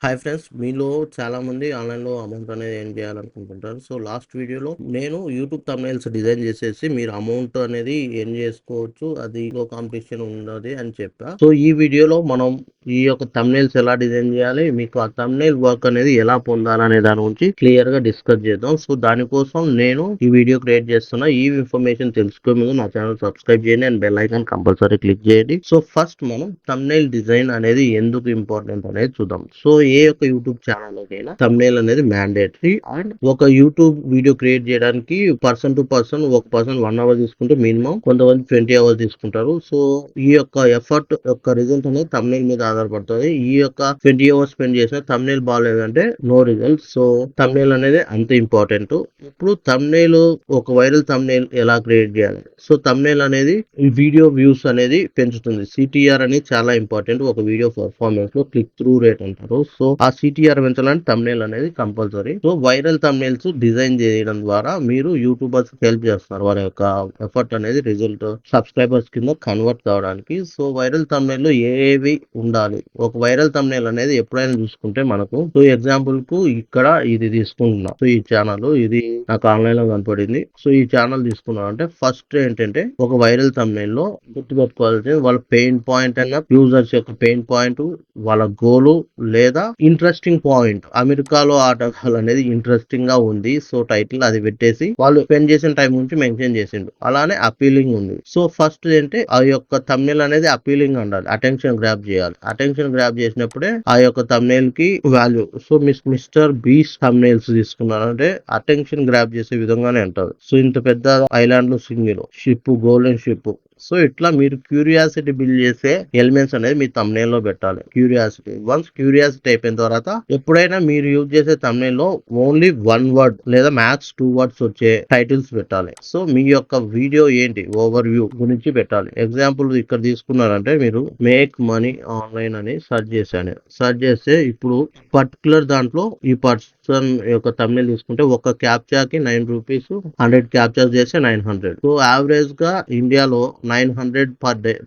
Hi friends, మీలో చాలా మంది ఆన్లైన్లో అమౌంట్ అనేది ఏం చేయాలనుకుంటుంటారు. సో లాస్ట్ వీడియోలో నేను యూట్యూబ్ థంబ్నెయిల్స్ డిజైన్ చేసేసి మీరు అమౌంట్ అనేది ఎర్న్ చేసుకోవచ్చు, అది లో కాంపిటీషన్ ఉన్నది అని చెప్పా. సో ఈ వీడియోలో మనం ఈ యొక్క థంబ్నెయిల్స్ ఎలా డిజైన్ చేయాలి, మీకు ఆ థంబ్నెయిల్ వర్క్ అనేది ఎలా పొందాలనే దాని గురించి క్లియర్ గా డిస్కస్ చేద్దాం. సో దానికోసం నేను ఈ వీడియో క్రియేట్ చేస్తున్నా. ఈ ఇన్ఫర్మేషన్ తెలుసుకునే ముందు నా ఛానల్ సబ్స్క్రైబ్ చేయండి and bell icon compulsory click చేయండి. సో ఫస్ట్ మనం థంబ్నెయిల్ డిజైన్ అనేది ఎందుకు ఇంపార్టెంట్ అనేది చూద్దాం. సో ఏ యొక్క యూట్యూబ్ ఛానల్ అయినా థంబ్నెయిల్ అనేది మ్యాండేటరీ. అండ్ ఒక యూట్యూబ్ వీడియో క్రియేట్ చేయడానికి పర్సన్ టు పర్సన్, ఒక పర్సన్ 1 అవర్ తీసుకుంటే మినిమం కొంతమంది 20 అవర్స్ తీసుకుంటారు. సో ఈ యొక్క ఎఫర్ట్ యొక్క రిజల్ట్ అనేది థంబ్నెయిల్ మీద ఆధారపడుతుంది. ఈ యొక్క 20 అవర్స్ స్పెండ్ చేసిన థంబ్నెయిల్ బాగాలేదంటే నో రిజల్ట్. సో థంబ్నెయిల్ అనేది అంత ఇంపార్టెంట్. ఇప్పుడు థంబ్నెయిల్, ఒక వైరల్ థంబ్నెయిల్ ఎలా క్రియేట్ చేయాలి? సో థంబ్నెయిల్ అనేది ఈ వీడియో వ్యూస్ అనేది పెంచుతుంది. సిటిఆర్ అనేది చాలా ఇంపార్టెంట్ ఒక వీడియో పర్ఫార్మెన్స్ లో. క్లిక్ త్రూ రేట్ అంటారు. సో ఆ సిటిఆర్ పెంచాలంటే థంబ్నెయిల్ అనేది compulsory. So viral thumbnails design చేయడం ద్వారా మీరు యూట్యూబర్స్ హెల్ప్ చేస్తున్నారు, వారి యొక్క ఎఫర్ట్ అనేది రిజల్ట్ సబ్స్క్రైబర్స్ కింద కన్వర్ట్ కావడానికి. సో వైరల్ థంబ్నెయిల్ లో ఏవి ఉండాలి? ఒక వైరల్ థంబ్నెయిల్ అనేది ఎప్పుడైనా చూసుకుంటే మనకు, సో ఎగ్జాంపుల్ కు ఇక్కడ ఇది తీసుకుంటున్నా. సో ఈ ఛానల్ ఇది నాకు ఆన్లైన్ లో కనపడింది. సో ఈ ఛానల్ తీసుకున్నా అంటే ఫస్ట్ ఏంటంటే ఒక వైరల్ థంబ్నెయిల్ లో గుర్తుపెట్టుకోవాల్సింది వాళ్ళ పెయిన్ పాయింట్ అన్న, యూజర్స్ యొక్క పెయిన్ పాయింట్, వాళ్ళ గోలు లేదా ఇంట్రెస్టింగ్ పాయింట్. అమెరికాలో ఆటగాళ్ళు అనేది ఇంట్రెస్టింగ్ గా ఉంది. సో టైటిల్ అది పెట్టేసి వాళ్ళు స్పెండ్ చేసిన టైం గురించి మెన్షన్ చేసిండు. అలానే అపీలింగ్ ఉంది. సో ఫస్ట్ ఏంటంటే ఆ యొక్క థంబ్నెయిల్ అనేది అపీలింగ్ ఉండాలి, అటెన్షన్ గ్రాప్ చేయాలి. అటెన్షన్ గ్రాప్ చేసినప్పుడే ఆ యొక్క థంబ్నెయిల్ కి value. So Mister Beast thumbnails తీసుకున్నారంటే అటెన్షన్ గ్రాప్ చేసే విధంగానే అంటారు. సో ఇంత పెద్ద ఐలాండ్ లో single ship, golden ship. So ఇట్లా మీరు క్యూరియాసిటీ బిల్డ్ చేసే ఎలిమెంట్స్ అనేది మీ థంబ్నెయిల్ లో పెట్టాలి. క్యూరియాసిటీ, వన్స్ క్యూరియాసిటీ అయిపోయిన తర్వాత ఎప్పుడైనా మీరు యూజ్ చేసే థంబ్నెయిల్ లో ఓన్లీ 1 వర్డ్ లేదా మ్యాక్స్ 2 వర్డ్స్ వచ్చే టైటిల్స్ పెట్టాలి. సో మీ యొక్క వీడియో ఏంటి, ఓవర్ వ్యూ గురించి పెట్టాలి. ఎగ్జాంపుల్ ఇక్కడ తీసుకున్నారంటే మీరు మేక్ మనీ ఆన్లైన్ అని సెర్చ్ చేశాను. సెర్చ్ చేస్తే ఇప్పుడు పర్టికులర్ దాంట్లో ఈ పర్సన్ యొక్క థంబ్నెయిల్ తీసుకుంటే ఒక క్యాప్చాకి 9 రూపీస్, 100 క్యాప్చాస్ చేస్తే 900. సో యావరేజ్ గా ఇండియాలో 900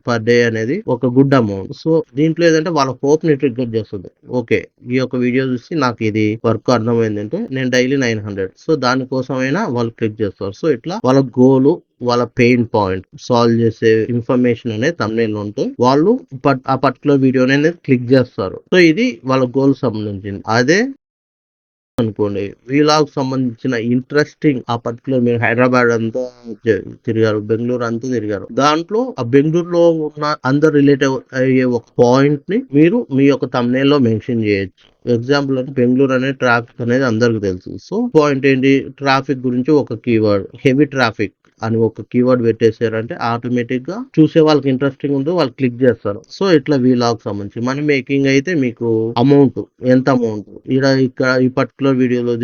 పర్ డే అనేది ఒక గుడ్ అమౌంట్. సో దీంట్లో ఏదంటే వాళ్ళ హోప్ ని ట్రిగ్గర్ చేస్తుంది. ఓకే, ఈ యొక్క వీడియో చూసి నాకు ఇది వర్క్ అర్థమైందంటే నేను డైలీ 900. సో దానికోసమైనా వాళ్ళు క్లిక్ చేస్తారు. సో ఇట్లా వాళ్ళ గోలు, వాళ్ళ పెయిన్ పాయింట్ సాల్వ్ చేసే ఇన్ఫర్మేషన్ అనేది థంబ్నెయిల్ ఉంటే వాళ్ళు ఆ పర్టికులర్ వీడియో అనేది క్లిక్ చేస్తారు. సో ఇది వాళ్ళ గోల్ సంబంధించింది. అదే అనుకోండి వీలాగ్ సంబంధించిన ఇంట్రెస్టింగ్, ఆ పర్టికులర్ మీరు హైదరాబాద్ అంతా తిరిగారు, బెంగళూరు అంతా తిరిగారు, దాంట్లో ఆ బెంగళూరులో ఉన్న అందరు రిలేట్ అయ్యే ఒక పాయింట్ ని మీరు మీ యొక్క థంబ్నెయిల్ లో మెన్షన్ చేయొచ్చు. ఎగ్జాంపుల్ అంటే బెంగళూరు అనే ట్రాఫిక్ అనేది అందరికి తెలుసు. సో పాయింట్ ఏంటి, ట్రాఫిక్ గురించి ఒక కీవర్డ్, హెవీ ట్రాఫిక్ అని ఒక కీవర్డ్ పెట్టేసారంటే ఆటోమేటిక్ గా చూసే వాళ్ళకి ఇంట్రెస్టింగ్ ఉందో వాళ్ళు క్లిక్ చేస్తారు. సో ఇట్లా వీలాగ్ సంబంధించి మనీ మేకింగ్ అయితే మీకు అమౌంట్, ఎంత అమౌంట్ ఇక్కడ ఈ పర్టికులర్ వీడియోలో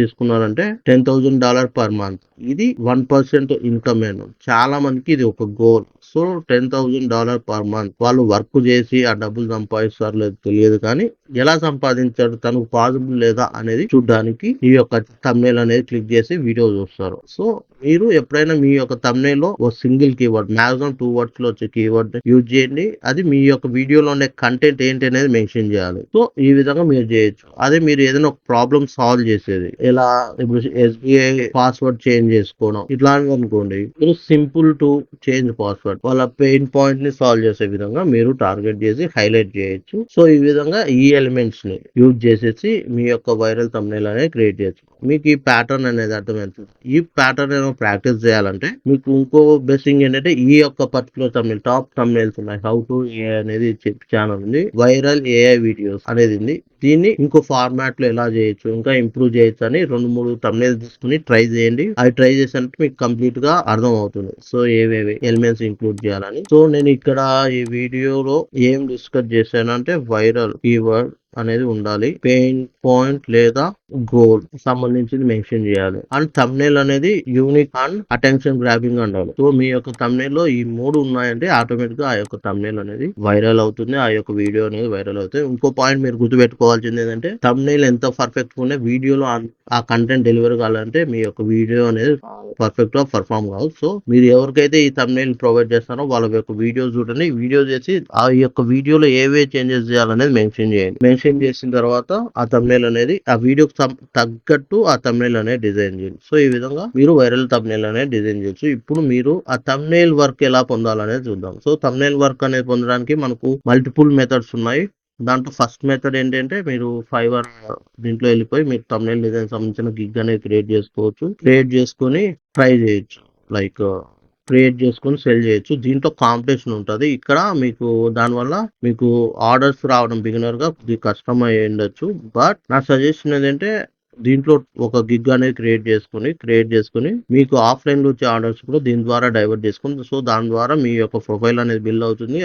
తీసుకున్నారంటే $10,000 పర్ మంత్. ఇది 1% ఇన్కమ్. చాలా మందికి ఇది ఒక గోల్. సో $10,000 పర్ మంత్ వాళ్ళు వర్క్ చేసి ఆ డబ్బులు సంపాదిస్తారు లేదు తెలియదు, కానీ ఎలా సంపాదించారు, తనకు పాసిబుల్ లేదా అనేది చూడడానికి ఈ యొక్క థంబ్నెయిల్ అనేది క్లిక్ చేసి వీడియో చూస్తారు. సో మీరు ఎప్పుడైనా మీ యొక్క థంబ్నెయిల్ లో ఒక సింగిల్ కీవర్డ్, మాక్సిమం 2 వర్డ్స్ లో వచ్చే కీవర్డ్ యూజ్ చేయండి. అది మీ యొక్క వీడియోలో ఉండే కంటెంట్ ఏంటి అనేది మెన్షన్ చేయాలి. సో ఈ విధంగా మీరు చేయొచ్చు. అదే మీరు ఏదైనా ఒక ప్రాబ్లమ్ సాల్వ్ చేసేది, ఎలా ఇప్పుడు SBI పాస్వర్డ్ చేంజ్ చేసుకోవడం ఇట్లాంటివి అనుకోండి, మీరు సింపుల్ టు చేంజ్ పాస్వర్డ్, వాళ్ళ పెయిన్ పాయింట్ ని సాల్వ్ చేసే విధంగా మీరు టార్గెట్ చేసి హైలైట్ చేయొచ్చు. సో ఈ విధంగా ఈ ఎలిమెంట్స్ ని యూజ్ చేసేసి మీ యొక్క వైరల్ థంబ్నెయిల్ అనేది క్రియేట్ చేయొచ్చు. మీకు ఈ ప్యాటర్న్ అనేది అర్థమవుతుంది. ఈ ప్యాటర్న్ ఏమో ప్రాక్టీస్ చేయాలంటే మీకు ఇంకో బెస్ట్ థింగ్ ఏంటంటే ఈ యొక్క పర్టికులర్ థంబ్నెయిల్, టాప్ థంబ్నెయిల్స్ ఉన్నాయి, హౌ టు ఏ అనేది ఛానల్ ఉంది, వైరల్ AI వీడియోస్ అనేది ఉంది. దీన్ని ఇంకో ఫార్మాట్ లో ఎలా చేయొచ్చు, ఇంకా ఇంప్రూవ్ చేయొచ్చు అని 2-3 థంబ్నెయిల్స్ తీసుకుని ట్రై చేయండి. అవి ట్రై చేసినట్టు మీకు కంప్లీట్ గా అర్థం అవుతుంది. సో ఏవేవి ఎలిమెంట్స్ ఇంక్లూడ్ చేయాలని. సో నేను ఇక్కడ ఈ వీడియోలో ఏం డిస్కస్ చేశాను అంటే వైరల్ కీవర్డ్ అనేది ఉండాలి, పెయిన్ పాయింట్ లేదా గోల్ సంబంధించింది మెన్షన్ చేయాలి, అండ్ థంబ్నెయిల్ అనేది యూనిక్ అండ్ అటెన్షన్ గ్రాబింగ్ ఉండాలి. సో మీ యొక్క థంబ్నెయిల్ లో ఈ 3 ఉన్నాయంటే ఆటోమేటిక్ గా ఆ యొక్క థంబ్నెయిల్ అనేది వైరల్ అవుతుంది, ఆ యొక్క వీడియో అనేది వైరల్ అవుతుంది. ఇంకో పాయింట్ మీరు గుర్తుపెట్టుకోవాల్సింది ఏంటంటే థంబ్నెయిల్ ఎంత పర్ఫెక్ట్ గా వీడియోలో ఆ కంటెంట్ డెలివరీ కావాలంటే మీ యొక్క వీడియో అనేది పర్ఫెక్ట్ గా పర్ఫామ్ కావు. సో మీరు ఎవరికైతే ఈ థంబ్నెయిల్ ప్రొవైడ్ చేస్తారో వాళ్ళ యొక్క వీడియో చూడండి, వీడియో చేసి ఆ యొక్క వీడియోలో ఏవే చేంజెస్ చేయాలనేది మెన్షన్ చేయండి. మెన్షన్ చేసిన తర్వాత ఆ thumbnail అనేది ఆ వీడియోకి తగ్గట్టు ఆ thumbnail అనేది డిజైన్ చేయండి. సో ఈ విధంగా మీరు వైరల్ thumbnail అనేది డిజైన్ చేయొచ్చు. ఇప్పుడు మీరు ఆ thumbnail వర్క్ ఎలా పొందాలనేది చూద్దాం. సో thumbnail వర్క్ అనేది పొందడానికి మనకు మల్టిపుల్ మెథడ్స్ ఉన్నాయి. దాంట్లో ఫస్ట్ మెథడ్ ఏంటంటే మీరు ఫైవర్ దీంట్లో వెళ్ళిపోయి మీరు thumbnail డిజైన్ సంబంధించిన గిగ్ అనేది క్రియేట్ చేసుకోవచ్చు. క్రియేట్ చేసుకొని ట్రై చేయొచ్చు. లైక్ క్రియేట్ చేసుకొని సెల్ చేయొచ్చు. దీంట్లో కాంపిటీషన్ ఉంటుంది. ఇక్కడ మీకు దానివల్ల మీకు ఆర్డర్స్ రావడం బిగినర్గా కొద్దిగా కష్టం అయ్యి ఉండొచ్చు. బట్ నా సజెషన్ ఏంటంటే దీంట్లో ఒక గిగ్ అనేది క్రియేట్ చేసుకొని మీకు ఆఫ్లైన్ లో వచ్చే ఆర్డర్స్ కూడా దీని ద్వారా డైవర్ట్ చేసుకుని సో దాని ద్వారా మీ యొక్క ప్రొఫైల్ అనేది బిల్డ్ అవుతుంది.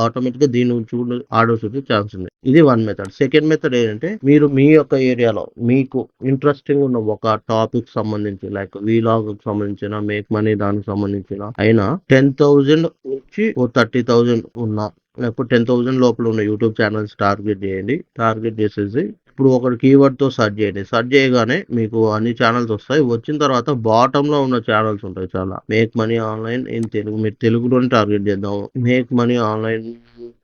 ఆటోమేటిక్ గా దీని నుంచి ఆర్డర్స్ వచ్చే ఛాన్స్ ఉంది. ఇది వన్ మెథడ్. సెకండ్ మెథడ్ ఏంటంటే మీరు మీ యొక్క ఏరియాలో మీకు ఇంట్రెస్టింగ్ ఉన్న ఒక టాపిక్ సంబంధించి లైక్ వీలాగ్ సంబంధించిన మేక్ మనీ దానికి సంబంధించిన అయినా 10,000 నుంచి 30,000 ఉన్న లేకపోతే 10,000 లోపల ఉన్న యూట్యూబ్ ఛానల్స్ టార్గెట్ చేయండి. టార్గెట్ చేసేసి ఇప్పుడు ఒక కీవర్డ్ తో సెర్చ్ చేయండి. సెర్చ్ చేయగానే మీకు అన్ని ఛానల్స్ వస్తాయి. వచ్చిన తర్వాత బాటమ్ లో ఉన్న ఛానల్స్ ఉంటాయి చాలా. Make money online in Telugu, మీరు తెలుగులోనే టార్గెట్ చేద్దాం. మేక్ మనీ ఆన్లైన్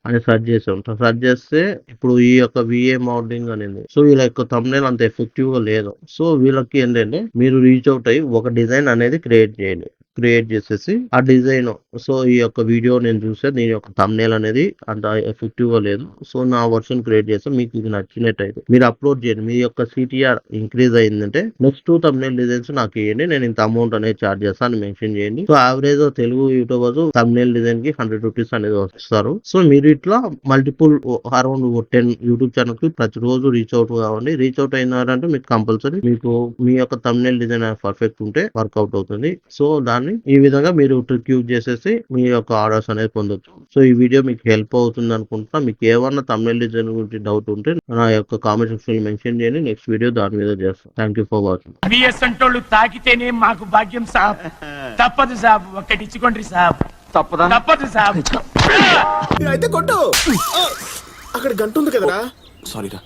అని సెర్చ్ చేసి ఉంటాం. సెర్చ్ చేస్తే ఇప్పుడు ఈ యొక్క విఏ మోడలింగ్ అనేది సో వీళ్ళ యొక్క thumbnail అంత ఎఫెక్టివ్ గా లేదు. సో వీళ్ళకి ఏంటంటే మీరు రీచ్ అవుట్ అయ్యి ఒక డిజైన్ అనేది క్రియేట్ చేయండి. క్రియేట్ చేసేసి ఆ డిజైన్ సో ఈ యొక్క వీడియో నేను చూస్తే దీని యొక్క thumbnail అనేది అంత ఎఫెక్టివ్ గా లేదు. సో నా వర్షన్ క్రియేట్ చేస్తే మీకు ఇది నచ్చినట్టయితే మీరు అప్లోడ్ చేయండి. మీ యొక్క సిటిఆర్ ఇంక్రీజ్ అయిందంటే నెక్స్ట్ 2 thumbnail డిజైన్స్ నాకు ఇవ్వండి, నేను ఇంత అమౌంట్ అనేది చార్జ్ చేస్తాను అని మెన్షన్ చేయండి. So average Telugu YouTubers thumbnail design కి 100 రూపీస్ అనేది వస్తారు. సో మీరు ఇట్లా మల్టిపుల్ అరౌండ్ 10 యూట్యూబ్ ఛానల్ కి ప్రతిరోజు రీచ్ అవుట్ కావండి. రీచ్ అవుట్ అయినారంటే మీకు కంపల్సరీ మీకు మీ యొక్క thumbnail డిజైన్ పర్ఫెక్ట్ ఉంటే వర్కౌట్ అవుతుంది. సో దాన్ని ఈ విధంగా మీరు ట్రిక్ యూజ్ చేసేసి మీ యొక్క ఆర్డర్స్ అనేది పొందొచ్చు. సో ఈ వీడియో మీకు హెల్ప్ అవుతుంది అనుకుంటున్నా. మీకు ఏమన్నా thumbnail డిజైన్ గురించి డౌట్ ఉంటే నా యొక్క కామెంట్ సెక్షన్ మెన్షన్ చేయండి. నెక్స్ట్ వీడియో దాని మీద చేస్తాను. Thank you for watching. బిఎస్ఎంటోళ్ళు తాకితేనే మాకు భాగ్యం సాబ్. తప్పదు సాబ్, ఒక్కటి ఇచ్చుకోండి సాబ్. తప్పదు సాబ్. అయితే కొట్టు. అక్కడ గంట ఉంది కదరా. సారీరా.